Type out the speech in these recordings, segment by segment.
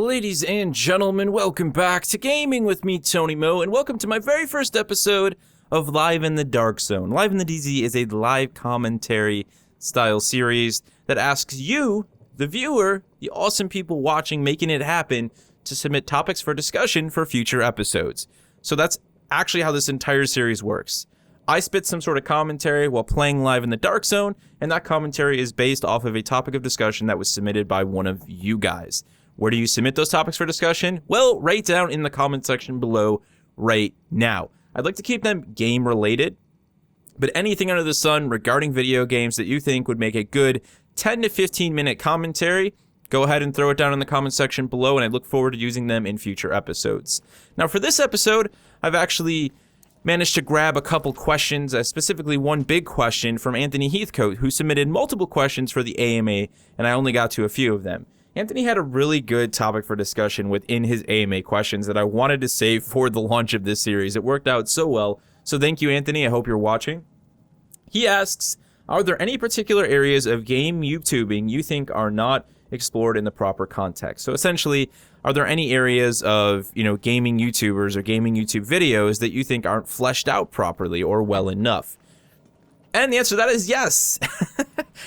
Ladies and gentlemen, welcome back to Gaming with me, Tony Mo, and welcome to my very first episode of Live in the Darkzone. Live in the DZ is a live commentary style series that asks you, the viewer, the awesome people watching, making it happen, to submit topics for discussion for future episodes. So that's actually how this entire series works. I spit some sort of commentary while playing Live in the Darkzone, and that commentary is based off of a topic of discussion that was submitted by one of you guys. Where do you submit those topics for discussion? Well, right down in the comment section below right now. I'd like to keep them game related, but anything under the sun regarding video games that you think would make a good 10 to 15 minute commentary, go ahead and throw it down in the comment section below, and I look forward to using them in future episodes. Now for this episode, I've actually managed to grab a couple questions, specifically one big question from Anthony Heathcote, who submitted multiple questions for the AMA, and I only got to a few of them. Anthony had a really good topic for discussion within his AMA questions that I wanted to save for the launch of this series. It worked out so well, so thank you, Anthony. I hope you're watching. He asks, are there any particular areas of game YouTubing you think are not explored in the proper context? So essentially, are there any areas of, gaming YouTubers or gaming YouTube videos that you think aren't fleshed out properly or well enough? And the answer to that is yes.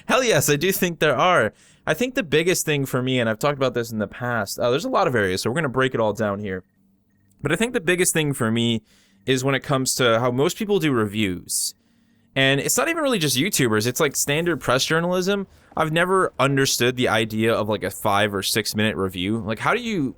Hell yes, I do think there are. I think the biggest thing for me, and I've talked about this in the past, there's a lot of areas, so we're going to break it all down here. But I think the biggest thing for me is when it comes to how most people do reviews. And it's not even really just YouTubers, it's like standard press journalism. I've never understood the idea of like a 5 or 6 minute review. Like how do you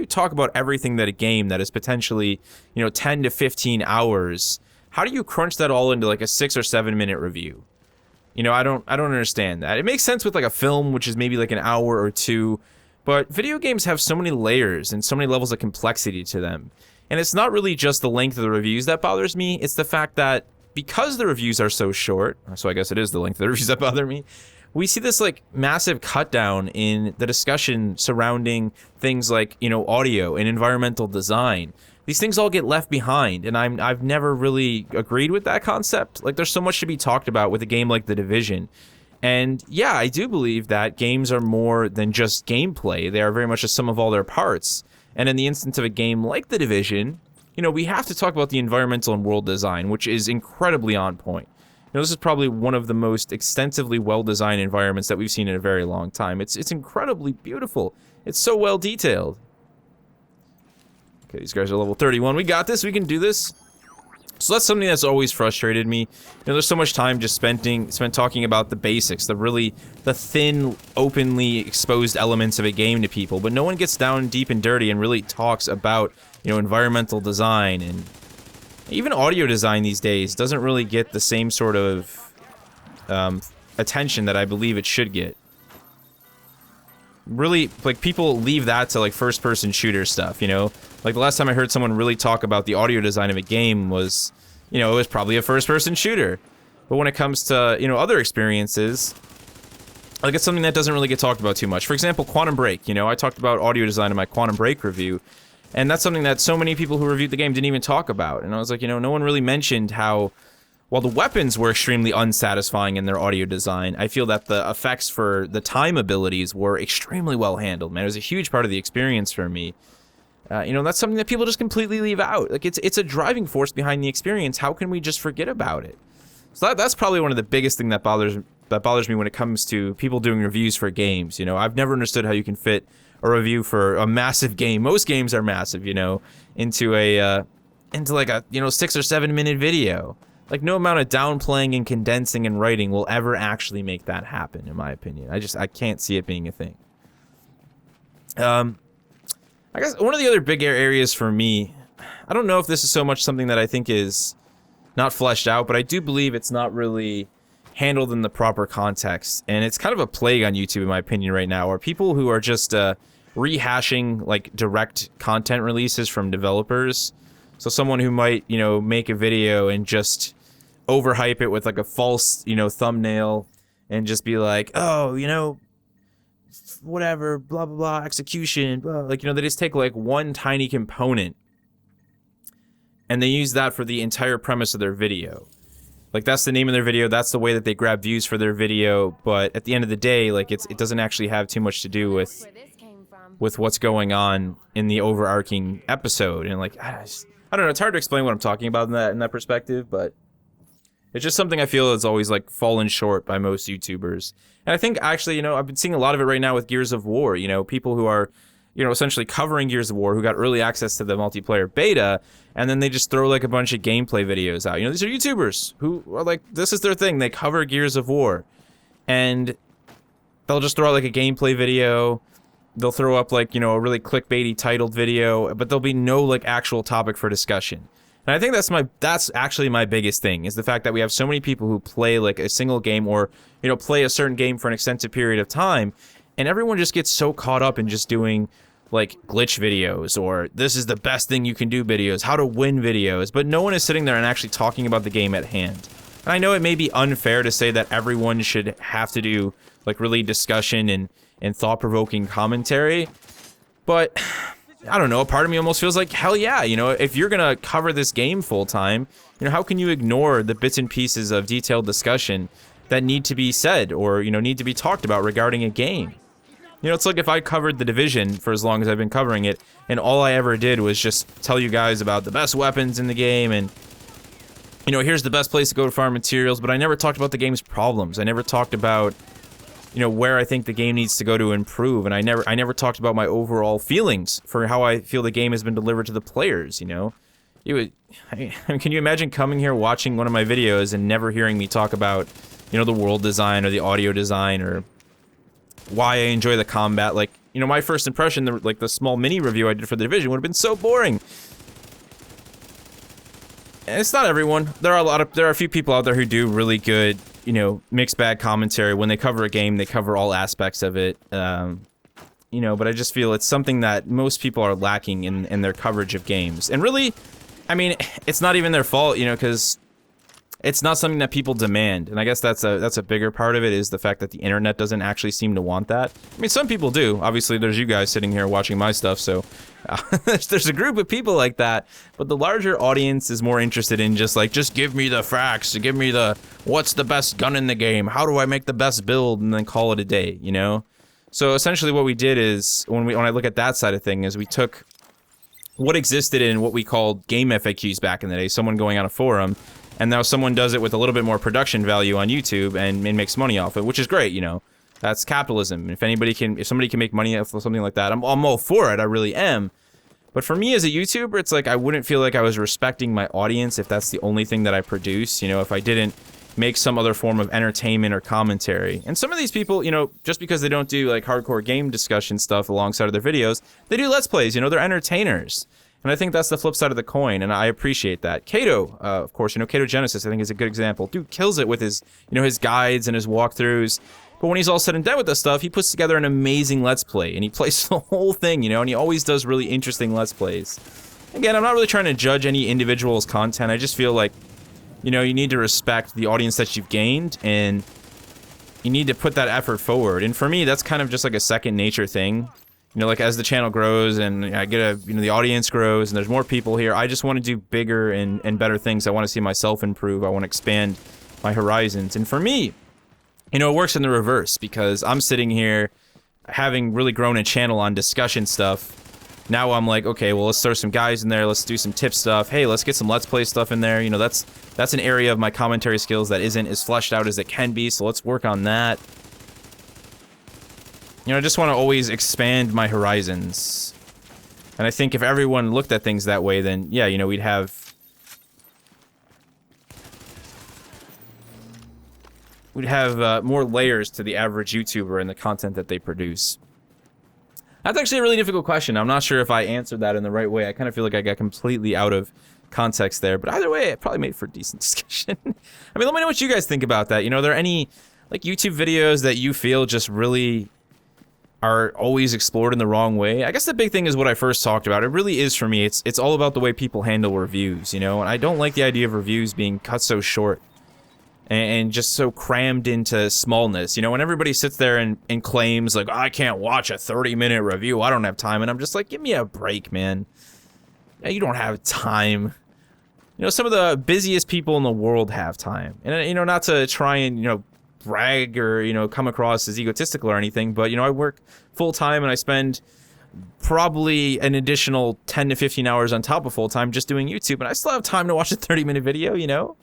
talk about everything that a game that is potentially, 10 to 15 hours, how do you crunch that all into like a 6 or 7 minute review? I don't understand that. It makes sense with like a film, which is maybe like an hour or two, but video games have so many layers and so many levels of complexity to them. And it's not really just the length of the reviews that bothers me, it's the fact that because the reviews are so short, so I guess it is the length of the reviews that bother me, we see this like massive cut down in the discussion surrounding things like, audio and environmental design. These things all get left behind, and I've never really agreed with that concept. Like, there's so much to be talked about with a game like The Division. And yeah, I do believe that games are more than just gameplay. They are very much a sum of all their parts. And in the instance of a game like The Division, we have to talk about the environmental and world design, which is incredibly on point. This is probably one of the most extensively well-designed environments that we've seen in a very long time. It's incredibly beautiful. It's so well detailed. Okay, these guys are level 31. We got this. We can do this. So that's something that's always frustrated me. There's so much time just spent talking about the basics, the thin, openly exposed elements of a game to people, but no one gets down deep and dirty and really talks about, environmental design, and even audio design these days doesn't really get the same sort of attention that I believe it should get. Really, like, people leave that to like first-person shooter stuff, Like the last time I heard someone really talk about the audio design of a game was, it was probably a first-person shooter. But when it comes to, other experiences, like, it's something that doesn't really get talked about too much. For example, Quantum Break, I talked about audio design in my Quantum Break review, and that's something that so many people who reviewed the game didn't even talk about. And I was like, no one really mentioned how, while the weapons were extremely unsatisfying in their audio design, I feel that the effects for the time abilities were extremely well handled, man. It was a huge part of the experience for me. That's something that people just completely leave out. Like, it's a driving force behind the experience. How can we just forget about it? So that's probably one of the biggest things that bothers me when it comes to people doing reviews for games. I've never understood how you can fit a review for a massive game. Most games are massive, into like a 6 or 7 minute video. Like, no amount of downplaying and condensing and writing will ever actually make that happen, in my opinion. I can't see it being a thing. I guess one of the other big areas for me, I don't know if this is so much something that I think is not fleshed out, but I do believe it's not really handled in the proper context. And it's kind of a plague on YouTube, in my opinion, right now, where people who are just rehashing like direct content releases from developers. So someone who might, make a video and just overhype it with like a false, thumbnail and just be like, oh, whatever, blah, blah, blah, execution, blah. Like, they just take like one tiny component and they use that for the entire premise of their video. Like, that's the name of their video, that's the way that they grab views for their video, but at the end of the day, like, it doesn't actually have too much to do with with what's going on in the overarching episode. And like, I don't know, it's hard to explain what I'm talking about in that perspective, but it's just something I feel is always like fallen short by most YouTubers. And I think actually, I've been seeing a lot of it right now with Gears of War, people who are, essentially covering Gears of War, who got early access to the multiplayer beta, and then they just throw like a bunch of gameplay videos out. These are YouTubers who are like, this is their thing. They cover Gears of War, and they'll just throw out like a gameplay video. They'll throw up like, a really clickbaity titled video, but there'll be no like actual topic for discussion. And I think that's actually my biggest thing, is the fact that we have so many people who play like a single game or, play a certain game for an extensive period of time, and everyone just gets so caught up in just doing like glitch videos or this is the best thing you can do videos, how to win videos, but no one is sitting there and actually talking about the game at hand. And I know it may be unfair to say that everyone should have to do like really discussion and thought-provoking commentary, but I don't know, a part of me almost feels like, hell yeah, if you're gonna cover this game full-time, how can you ignore the bits and pieces of detailed discussion that need to be said or, need to be talked about regarding a game? It's like if I covered The Division for as long as I've been covering it, and all I ever did was just tell you guys about the best weapons in the game, and, here's the best place to go to farm materials, but I never talked about the game's problems. I never talked about, where I think the game needs to go to improve, and I never talked about my overall feelings for how I feel the game has been delivered to the players, can you imagine coming here watching one of my videos and never hearing me talk about, the world design or the audio design or why I enjoy the combat? Like, my first impression, the small mini review I did for The Division would have been so boring. And it's not everyone. There are a few people out there who do really good, mixed bag commentary. When they cover a game, they cover all aspects of it. But I just feel it's something that most people are lacking in their coverage of games. And really, I mean, it's not even their fault, because it's not something that people demand. And I guess that's a bigger part of it, is the fact that the internet doesn't actually seem to want that. I mean, some people do. Obviously, there's you guys sitting here watching my stuff, so there's a group of people like that. But the larger audience is more interested in just give me the facts, give me what's the best gun in the game, how do I make the best build, and then call it a day, So essentially what we did is, when I look at that side of things, is we took what existed in what we called game FAQs back in the day, someone going on a forum, and now someone does it with a little bit more production value on YouTube and makes money off it, which is great, That's capitalism. If somebody can make money off of something like that, I'm all for it, I really am. But for me as a YouTuber, it's like I wouldn't feel like I was respecting my audience if that's the only thing that I produce, if I didn't make some other form of entertainment or commentary. And some of these people, just because they don't do like hardcore game discussion stuff alongside of their videos, they do Let's Plays, they're entertainers. And I think that's the flip side of the coin, and I appreciate that. Kato, of course, Kato Genesis, I think is a good example. Dude kills it with his, his guides and his walkthroughs. But when he's all said and done with this stuff, he puts together an amazing Let's Play, and he plays the whole thing, and he always does really interesting Let's Plays. Again, I'm not really trying to judge any individual's content. I just feel like, you need to respect the audience that you've gained, and you need to put that effort forward. And for me, that's kind of just like a second nature thing. Like as the channel grows and I get the audience grows and there's more people here, I just want to do bigger and better things. I want to see myself improve. I want to expand my horizons. And for me, it works in the reverse, because I'm sitting here having really grown a channel on discussion stuff. Now I'm like, okay, well, let's throw some guys in there. Let's do some tip stuff. Hey, let's get some Let's Play stuff in there. That's an area of my commentary skills that isn't as fleshed out as it can be. So let's work on that. I just want to always expand my horizons. And I think if everyone looked at things that way, then, yeah, we'd have more layers to the average YouTuber and the content that they produce. That's actually a really difficult question. I'm not sure if I answered that in the right way. I kind of feel like I got completely out of context there. But either way, it probably made for a decent discussion. I mean, let me know what you guys think about that. Are there any, YouTube videos that you feel just really are always explored in the wrong way? I guess the big thing is what I first talked about. It really is, for me, it's all about the way people handle reviews, and I don't like the idea of reviews being cut so short and just so crammed into smallness. When everybody sits there and claims like, I can't watch a 30-minute review, I don't have time, and I'm just like, give me a break, man. You don't have time. Some of the busiest people in the world have time, and not to try and brag or come across as egotistical or anything, but I work full time and I spend probably an additional 10 to 15 hours on top of full-time just doing YouTube, and I still have time to watch a 30-minute video, you know?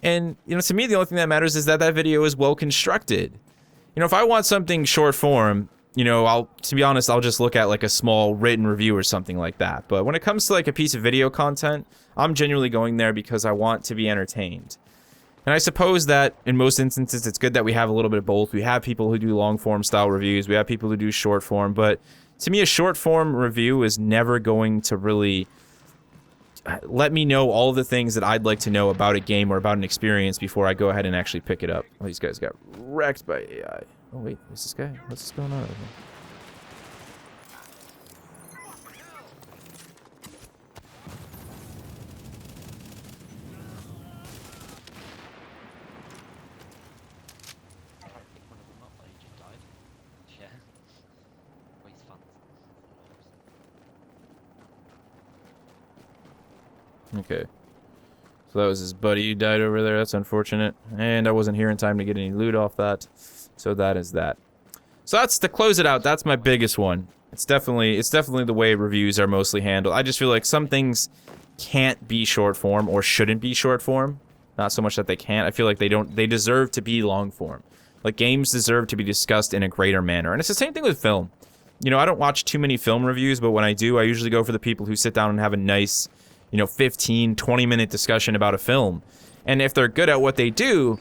And, you know, to me, the only thing that matters is that that video is well-constructed. You know, if I want something short-form, you know, to be honest, I'll just look at, like, a small written review or something like that. But when it comes to, like, a piece of video content, I'm genuinely going there because I want to be entertained. And I suppose that, in most instances, it's good that we have a little bit of both. We have people who do long-form style reviews. We have people who do short-form. But to me, a short-form review is never going to really let me know all the things that I'd like to know about a game or about an experience before I go ahead and actually pick it up. Oh, these guys got wrecked by AI. Oh, wait, who's this guy? What's going on over here? Okay. So that was his buddy who died over there. That's unfortunate. And I wasn't here in time to get any loot off that. So that is that. So that's, to close it out, that's my biggest one. It's definitely the way reviews are mostly handled. I just feel like some things can't be short form or shouldn't be short form. Not so much that they can't. I feel like they deserve to be long form. Like, games deserve to be discussed in a greater manner. And it's the same thing with film. You know, I don't watch too many film reviews, but when I do, I usually go for the people who sit down and have a nice, you know, 15, 20-minute discussion about a film. And if they're good at what they do,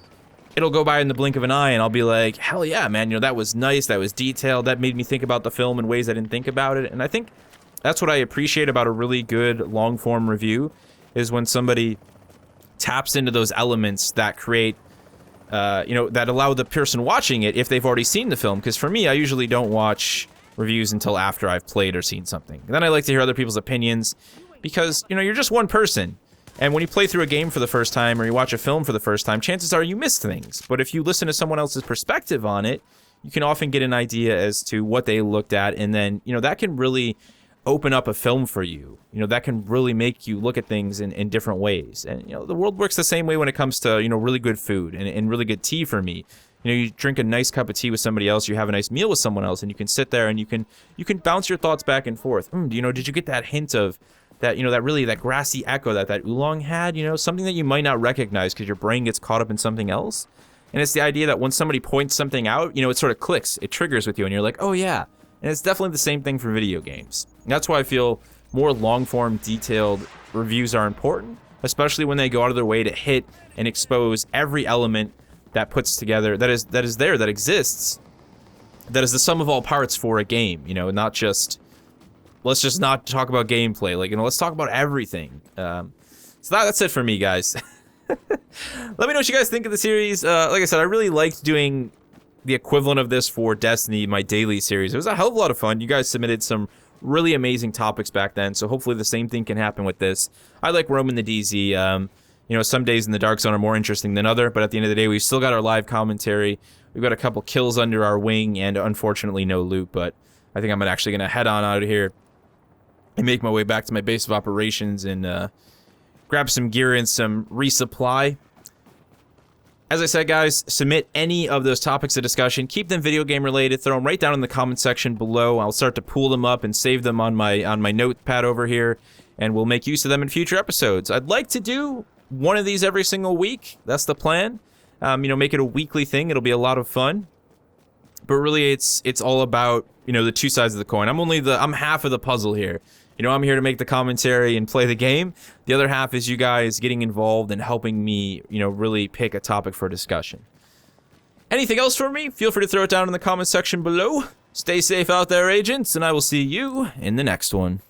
it'll go by in the blink of an eye, and I'll be like, hell yeah, man, you know, that was nice, that was detailed, that made me think about the film in ways I didn't think about it. And I think that's what I appreciate about a really good long-form review, is when somebody taps into those elements that create, you know, that allow the person watching it, if they've already seen the film. Because for me, I usually don't watch reviews until after I've played or seen something. And then I like to hear other people's opinions, because, you know, you're just one person. And when you play through a game for the first time or you watch a film for the first time, chances are you missed things. But if you listen to someone else's perspective on it, you can often get an idea as to what they looked at, and then, you know, that can really open up a film for you. You know, that can really make you look at things in different ways. And, you know, the world works the same way when it comes to, you know, really good food and really good tea for me. You know, you drink a nice cup of tea with somebody else, you have a nice meal with someone else, and you can sit there and you can bounce your thoughts back and forth. You know, did you get that hint of that, you know, that grassy echo that oolong had, you know, something that you might not recognize because your brain gets caught up in something else. And it's the idea that when somebody points something out, you know, it sort of clicks, it triggers with you, and you're like, oh yeah. And it's definitely the same thing for video games. And that's why I feel more long-form, detailed reviews are important, especially when they go out of their way to hit and expose every element that puts together, that exists, that is the sum of all parts for a game, you know, not just, let's just not talk about gameplay, like, you know, let's talk about everything. So that's it for me, guys. Let me know what you guys think of the series. Like I said, I really liked doing the equivalent of this for Destiny, my daily series. It was a hell of a lot of fun. You guys submitted some really amazing topics back then, so hopefully the same thing can happen with this. I like roaming the DZ. You know, some days in the Dark Zone are more interesting than other, but at the end of the day, we've still got our live commentary. We've got a couple kills under our wing, and unfortunately no loot, but I think I'm actually going to head on out of here and make my way back to my base of operations and grab some gear and some resupply. As I said, guys, submit any of those topics of discussion. Keep them video game related. Throw them right down in the comment section below. I'll start to pool them up and save them on my notepad over here, and we'll make use of them in future episodes. I'd like to do one of these every single week. That's the plan. You know, make it a weekly thing. It'll be a lot of fun. But really, it's all about, you know, the two sides of the coin. I'm half of the puzzle here. You know, I'm here to make the commentary and play the game. The other half is you guys getting involved and helping me, you know, really pick a topic for discussion. Anything else for me? Feel free to throw it down in the comment section below. Stay safe out there, agents, and I will see you in the next one.